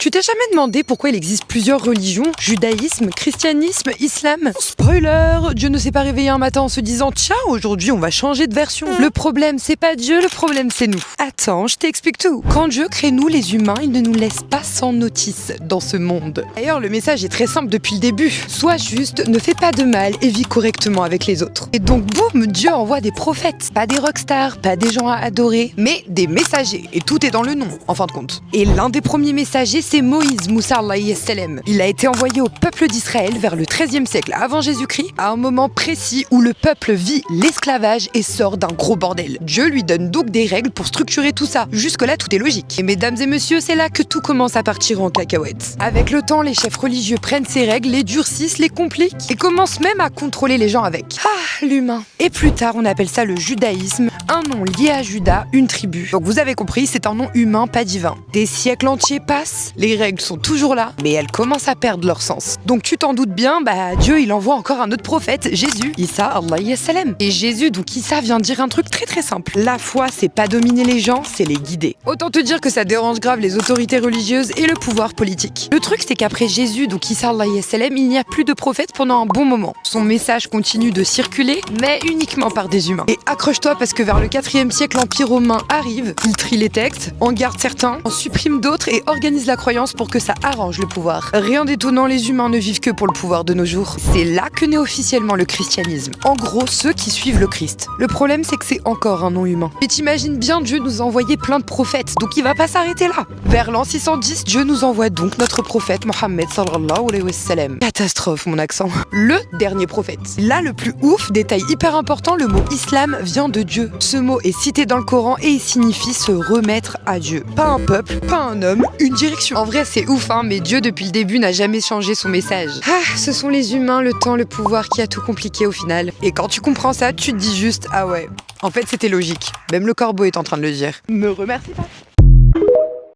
Tu t'es jamais demandé pourquoi il existe plusieurs religions, judaïsme, christianisme, islam? Spoiler, Dieu ne s'est pas réveillé un matin en se disant « Tiens, aujourd'hui on va changer de version ». Le problème c'est pas Dieu, le problème c'est nous. Attends, je t'explique tout. Quand Dieu crée nous les humains, il ne nous laisse pas sans notice dans ce monde. D'ailleurs, le message est très simple depuis le début. Sois juste, ne fais pas de mal et vis correctement avec les autres. Et donc boum, Dieu envoie des prophètes, pas des rockstars, pas des gens à adorer, mais des messagers. Et tout est dans le nom, en fin de compte. Et l'un des premiers messagers, c'est Moïse, Moussa alayhi salam. Il a été envoyé au peuple d'Israël vers le XIIIe siècle avant Jésus-Christ, à un moment précis où le peuple vit l'esclavage et sort d'un gros bordel. Dieu lui donne donc des règles pour structurer tout ça. Jusque-là, tout est logique. Et mesdames et messieurs, c'est là que tout commence à partir en cacahuète. Avec le temps, les chefs religieux prennent ces règles, les durcissent, les compliquent et commencent même à contrôler les gens avec. Ah, l'humain. Et plus tard, on appelle ça le judaïsme, un nom lié à Juda, une tribu. Donc vous avez compris, c'est un nom humain, pas divin. Des siècles entiers passent, les règles sont toujours là, mais elles commencent à perdre leur sens. Donc tu t'en doutes bien, Dieu il envoie encore un autre prophète, Jésus, Isa alayhi salam. Et Jésus, donc Isa, vient dire un truc très simple. La foi, c'est pas dominer les gens, c'est les guider. Autant te dire que ça dérange grave les autorités religieuses et le pouvoir politique. Le truc, c'est qu'après Jésus, donc Isa alayhi salam, il n'y a plus de prophète pendant un bon moment. Son message continue de circuler, mais uniquement par des humains. Et accroche-toi parce que vers le 4e siècle, l'Empire romain arrive, il trie les textes, en garde certains, en supprime d'autres et organise la croyance pour que ça arrange le pouvoir. Rien d'étonnant, les humains ne vivent que pour le pouvoir de nos jours. C'est là que naît officiellement le christianisme. En gros, ceux qui suivent le Christ. Le problème, c'est que c'est encore un nom humain. Et t'imagines bien, Dieu nous a envoyé plein de prophètes, donc il va pas s'arrêter là. Vers l'an 610, Dieu nous envoie donc notre prophète Mohammed sallallahu alayhi wa sallam. Catastrophe, mon accent. Le dernier prophète. Là, le plus ouf, détail hyper important, le mot islam vient de Dieu. Ce mot est cité dans le Coran et il signifie se remettre à Dieu. Pas un peuple, pas un homme, une direction. En vrai, c'est ouf, mais Dieu, depuis le début, n'a jamais changé son message. Ah, ce sont les humains, le temps, le pouvoir qui a tout compliqué au final. Et quand tu comprends ça, tu te dis juste, ah ouais, en fait, c'était logique. Même le corbeau est en train de le dire. Me remercie pas.